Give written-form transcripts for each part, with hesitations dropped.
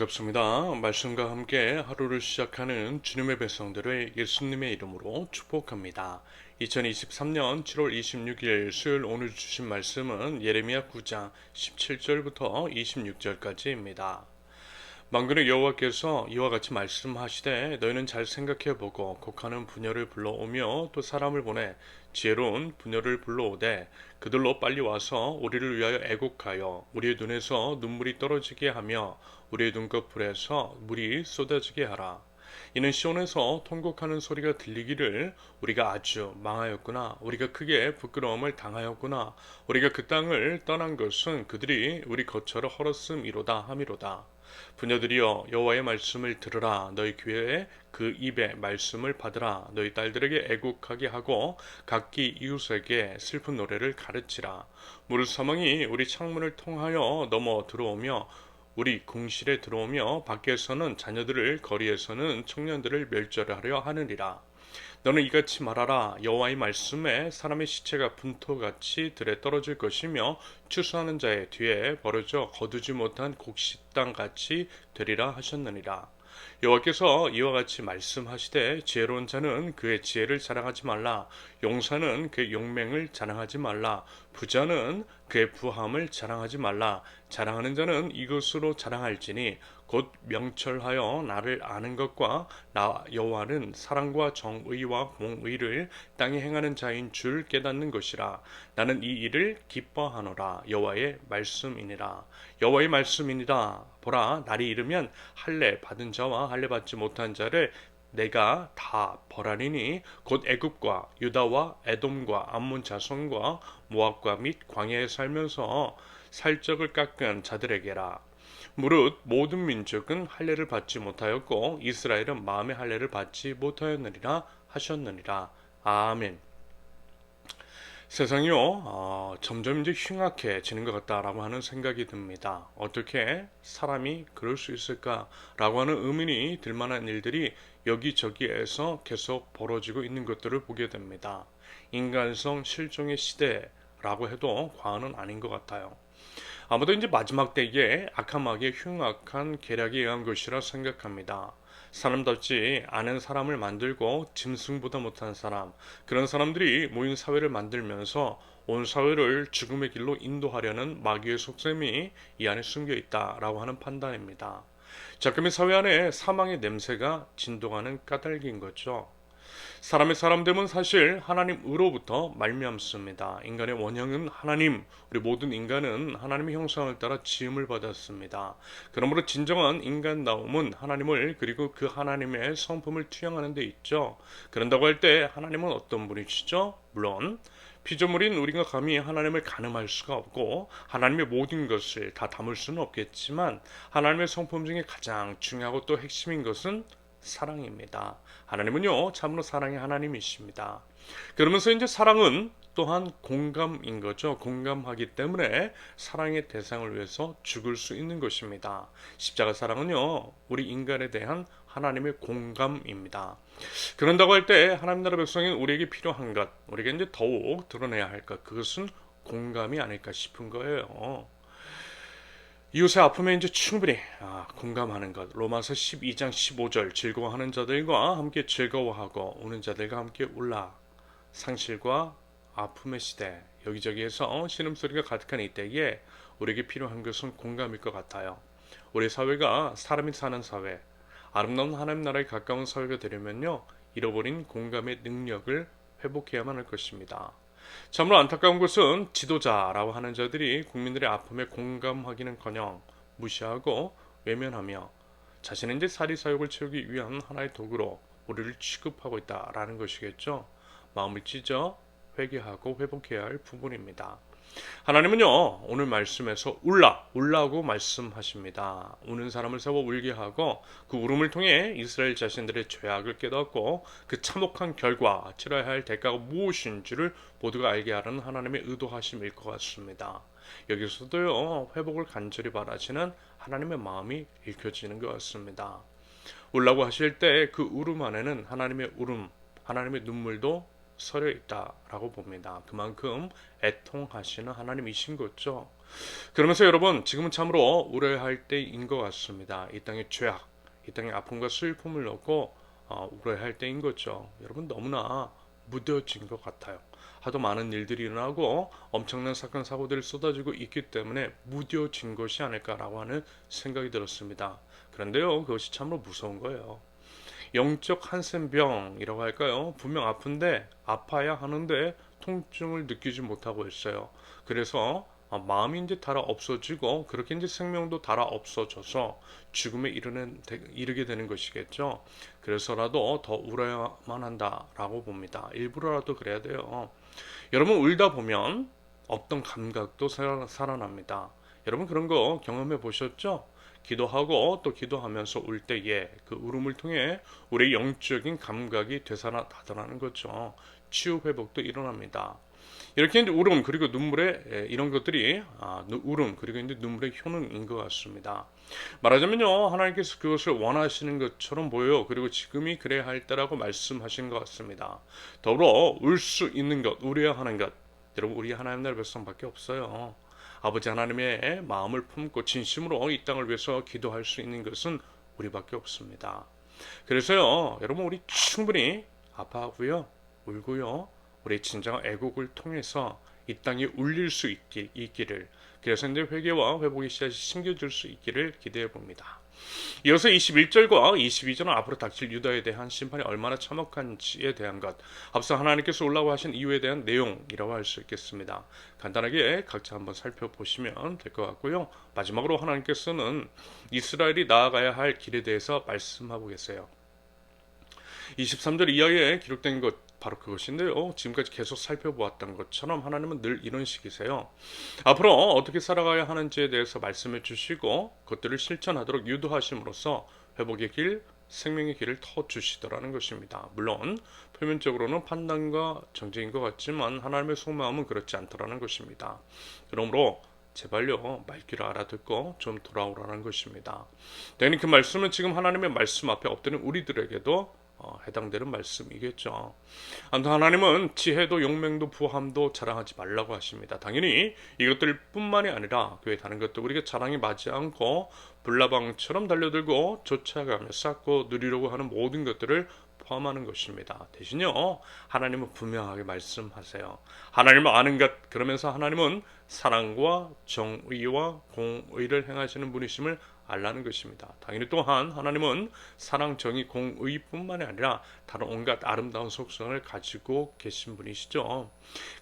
반갑습니다. 말씀과 함께 하루를 시작하는 주님의 백성들을 예수님의 이름으로 축복합니다. 2023년 7월 26일 수요일 오늘 주신 말씀은 예레미야 9장 17절부터 26절까지입니다. 만군의 여호와께서 이와 같이 말씀하시되 너희는 잘 생각해보고 곡하는 부녀를 불러오며 또 사람을 보내 지혜로운 부녀를 불러오되 그들로 빨리 와서 우리를 위하여 애곡하여 우리의 눈에서 눈물이 떨어지게 하며 우리의 눈꺼풀에서 물이 쏟아지게 하라. 이는 시온에서 통곡하는 소리가 들리기를 우리가 아주 망하였구나. 우리가 크게 부끄러움을 당하였구나. 우리가 그 땅을 떠난 것은 그들이 우리 거처를 헐었음이로다 함이로다. 부녀들이여 여호와의 말씀을 들으라. 너희 귀에 그 입의 말씀을 받으라. 너희 딸들에게 애곡하게 하고 각기 이웃에게 슬픈 노래를 가르치라. 물사망이 우리 창문을 통하여 넘어 들어오며 우리 궁실에 들어오며 밖에서는 자녀들을 거리에서는 청년들을 멸절하려 하느니라. 너는 이같이 말하라. 여호와의 말씀에 사람의 시체가 분토같이 들에 떨어질 것이며 추수하는 자의 뒤에 버려져 거두지 못한 곡식당같이 되리라 하셨느니라. 여호와께서 이와 같이 말씀하시되 지혜로운 자는 그의 지혜를 자랑하지 말라. 용사는 그의 용맹을 자랑하지 말라. 부자는 그의 부함을 자랑하지 말라. 자랑하는 자는 이것으로 자랑할지니 곧 명철하여 나를 아는 것과 나 여호와는 사랑과 정의와 공의를 땅에 행하는 자인 줄 깨닫는 것이라. 나는 이 일을 기뻐하노라. 여호와의 말씀이니라. 여호와의 말씀이니라. 보라, 날이 이르면 할례 받은 자와 할례 받지 못한 자를 내가 다 벌하리니 곧 애굽과 유다와 에돔과 암몬 자손과 모압과 및 광야에 살면서 살적을 깎은 자들에게라. 무릇 모든 민족은 할례를 받지 못하였고 이스라엘은 마음의 할례를 받지 못하였느니라 하셨느니라. 아멘. 세상이요, 점점 이제 흉악해지는 것 같다라고 하는 생각이 듭니다. 어떻게 사람이 그럴 수 있을까라고 하는 의문이 들 만한 일들이 여기저기에서 계속 벌어지고 있는 것들을 보게 됩니다. 인간성 실종의 시대라고 해도 과언은 아닌 것 같아요. 아무도 이제 마지막 때에 악한 마귀의 흉악한 계략에 의한 것이라 생각합니다. 사람답지 않은 사람을 만들고 짐승보다 못한 사람, 그런 사람들이 모인 사회를 만들면서 온 사회를 죽음의 길로 인도하려는 마귀의 속셈이 이 안에 숨겨 있다라고 하는 판단입니다. 자, 그러면 사회 안에 사망의 냄새가 진동하는 까닭인 거죠. 사람의 사람됨은 사실 하나님으로부터 말미암습니다. 인간의 원형은 하나님, 우리 모든 인간은 하나님의 형상을 따라 지음을 받았습니다. 그러므로 진정한 인간다움은 하나님을 그리고 그 하나님의 성품을 투영하는 데 있죠. 그런다고 할 때 하나님은 어떤 분이시죠? 물론 피조물인 우리가 감히 하나님을 가늠할 수가 없고 하나님의 모든 것을 다 담을 수는 없겠지만 하나님의 성품 중에 가장 중요하고 또 핵심인 것은 사랑입니다. 하나님은요, 참으로 사랑의 하나님이십니다. 그러면서 이제 사랑은 또한 공감인 거죠. 공감하기 때문에 사랑의 대상을 위해서 죽을 수 있는 것입니다. 십자가 사랑은요, 우리 인간에 대한 하나님의 공감입니다. 그런다고 할 때 하나님 나라 백성인 우리에게 필요한 것, 우리가 이제 더욱 드러내야 할 것, 그것은 공감이 아닐까 싶은 거예요. 이웃의 아픔에 이제 충분히 공감하는 것. 로마서 12장 15절 즐거워하는 자들과 함께 즐거워하고 우는 자들과 함께 울라. 상실과 아픔의 시대, 여기저기에서 신음소리가 가득한 이때에 우리에게 필요한 것은 공감일 것 같아요. 우리 사회가 사람이 사는 사회, 아름다운 하나님 나라에 가까운 사회가 되려면요, 잃어버린 공감의 능력을 회복해야만 할 것입니다. 참으로 안타까운 것은 지도자라고 하는 자들이 국민들의 아픔에 공감하기는커녕 무시하고 외면하며 자신의 이제 사리사욕을 채우기 위한 하나의 도구로 우리를 취급하고 있다라는 것이겠죠. 마음을 찢어 회개하고 회복해야 할 부분입니다. 하나님은요, 오늘 말씀에서 울라고 말씀하십니다. 우는 사람을 세워 울게 하고 그 울음을 통해 이스라엘 자신들의 죄악을 깨닫고 그 참혹한 결과 치러야 할 대가가 무엇인지를 모두가 알게 하라는 하나님의 의도하심일 것 같습니다. 여기서도요, 회복을 간절히 바라시는 하나님의 마음이 읽혀지는 것 같습니다. 울라고 하실 때 그 울음 안에는 하나님의 울음, 하나님의 눈물도 서려 있다라고 봅니다. 그만큼 애통하시는 하나님이신 거죠. 그러면서 여러분 지금은 참으로 우려할 때인 것 같습니다. 이 땅의 죄악, 이 땅의 아픔과 슬픔을 놓고 우려할 때인 거죠. 여러분 너무나 무뎌진 것 같아요. 하도 많은 일들이 일어나고 엄청난 사건 사고들이 쏟아지고 있기 때문에 무뎌진 것이 아닐까라고 하는 생각이 들었습니다. 그런데요, 그것이 참으로 무서운 거예요. 영적 한센병이라고 할까요? 분명 아픈데 아파야 하는데 통증을 느끼지 못하고 있어요. 그래서 마음이 이제 달아 없어지고 그렇게 이제 생명도 달아 없어져서 죽음에 이르게 되는 것이겠죠. 그래서라도 더 울어야만 한다라고 봅니다. 일부러라도 그래야 돼요. 여러분 울다 보면 어떤 감각도 살아납니다. 여러분 그런 거 경험해 보셨죠? 기도하고 또 기도하면서 울 때에 그 울음을 통해 우리의 영적인 감각이 되살아나더라는 거죠. 치유 회복도 일어납니다. 이렇게 이제 울음 그리고 눈물의 이런 것들이 울음 그리고 이제 눈물의 효능인 것 같습니다. 말하자면요 하나님께서 그것을 원하시는 것처럼 보여요. 그리고 지금이 그래야 할 때라고 말씀하신 것 같습니다. 더불어 울 수 있는 것, 울어야 하는 것, 여러분 우리 하나님 나라 백성밖에 없어요. 아버지 하나님의 마음을 품고 진심으로 이 땅을 위해서 기도할 수 있는 것은 우리밖에 없습니다. 그래서요 여러분 우리 충분히 아파하고요 울고요 우리 진정한 애국을 통해서 이 땅이 울릴 수 있기를, 그래서 이제 회개와 회복의 씨앗이 심겨질 수 있기를 기대해 봅니다. 이어서 21절과 22절은 앞으로 닥칠 유다에 대한 심판이 얼마나 참혹한지에 대한 것, 앞서 하나님께서 올라고 하신 이유에 대한 내용이라고 할 수 있겠습니다. 간단하게 각자 한번 살펴보시면 될 것 같고요. 마지막으로 하나님께서는 이스라엘이 나아가야 할 길에 대해서 말씀하고 계세요. 23절 이하에 기록된 것 바로 그것인데요. 지금까지 계속 살펴보았던 것처럼 하나님은 늘 이런 식이세요. 앞으로 어떻게 살아가야 하는지에 대해서 말씀해 주시고 그것들을 실천하도록 유도하심으로써 회복의 길, 생명의 길을 터 주시더라는 것입니다. 물론 표면적으로는 판단과 정죄인 것 같지만 하나님의 속마음은 그렇지 않더라는 것입니다. 그러므로 제발요 말귀를 알아듣고 좀 돌아오라는 것입니다. 당연히 그 말씀은 지금 하나님의 말씀 앞에 엎드린 우리들에게도 해당되는 말씀이겠죠. 아무튼 하나님은 지혜도 용맹도 부함도 자랑하지 말라고 하십니다. 당연히 이것들 뿐만이 아니라 그 외 다른 것도 우리가 자랑이 맞지 않고 불나방처럼 달려들고 쫓아가며 쌓고 누리려고 하는 모든 것들을 포함하는 것입니다. 대신요 하나님은 분명하게 말씀하세요. 하나님을 아는 것, 그러면서 하나님은 사랑과 정의와 공의를 행하시는 분이심을 알라는 것입니다. 당연히 또한 하나님은 사랑, 정의, 공의뿐만이 아니라 다른 온갖 아름다운 속성을 가지고 계신 분이시죠.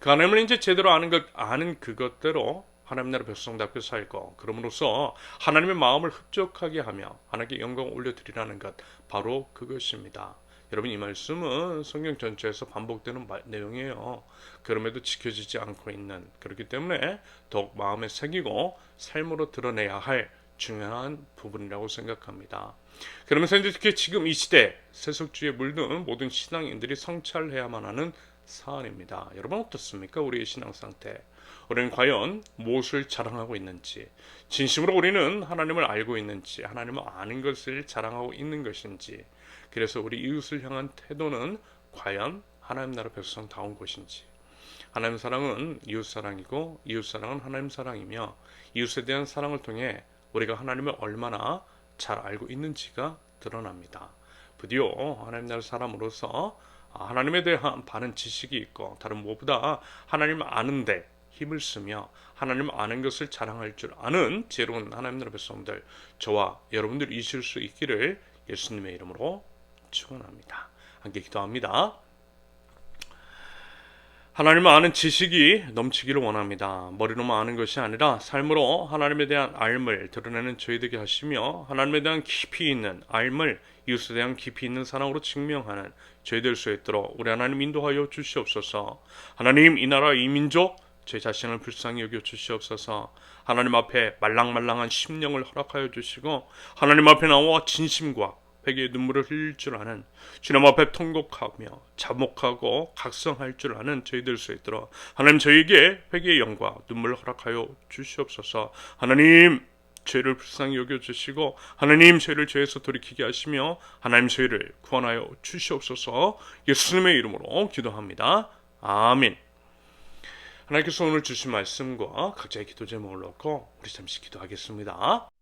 그 하나님을 이제 제대로 아는 그것대로 하나님 나라 백성답게 살고, 그럼으로써 하나님의 마음을 흡족하게 하며 하나님께 영광을 올려드리라는 것, 바로 그것입니다. 여러분 이 말씀은 성경 전체에서 반복되는 내용이에요. 그럼에도 지켜지지 않고 있는, 그렇기 때문에 더욱 마음에 새기고 삶으로 드러내야 할 중요한 부분이라고 생각합니다. 그러면서 이제 특히 지금 이 시대 세속주의에 물든 모든 신앙인들이 성찰해야만 하는 사안입니다. 여러분 어떻습니까? 우리의 신앙 상태. 우리는 과연 무엇을 자랑하고 있는지, 진심으로 우리는 하나님을 알고 있는지, 하나님을 아는 것을 자랑하고 있는 것인지, 그래서 우리 이웃을 향한 태도는 과연 하나님 나라 백성다운 것인지. 하나님 사랑은 이웃 사랑이고 이웃 사랑은 하나님 사랑이며, 이웃에 대한 사랑을 통해 우리가 하나님을 얼마나 잘 알고 있는지가 드러납니다. 부디오 하나님 나라 사람으로서 하나님에 대한 바른 지식이 있고 다른 무엇보다 하나님을 아는데 힘을 쓰며 하나님을 아는 것을 자랑할 줄 아는 지혜로운 하나님 나라 백성들, 저와 여러분들이 있을 수 있기를 예수님의 이름으로 축원합니다. 함께 기도합니다. 하나님을 아는 지식이 넘치기를 원합니다. 머리로만 아는 것이 아니라 삶으로 하나님에 대한 알을 드러내는 저희 되게 하시며, 하나님에 대한 깊이 있는 알을 이웃에 대한 깊이 있는 사랑으로 증명하는 저희 될 수 있도록 우리 하나님 인도하여 주시옵소서. 하나님 이 나라 이 민족 제 자신을 불쌍히 여겨 주시옵소서. 하나님 앞에 말랑말랑한 심령을 허락하여 주시고, 하나님 앞에 나와 진심과 회개의 눈물을 흘릴 줄 아는, 주님 앞에 통곡하며 자목하고 각성할 줄 아는 저희 될 수 있도록 하나님 저희에게 회개의 영과 눈물을 허락하여 주시옵소서. 하나님 죄를 불쌍히 여겨주시고 하나님 저희를 죄에서 돌이키게 하시며 하나님 저희를 구원하여 주시옵소서. 예수님의 이름으로 기도합니다. 아멘. 하나님께서 오늘 주신 말씀과 각자의 기도 제목을 놓고 우리 잠시 기도하겠습니다.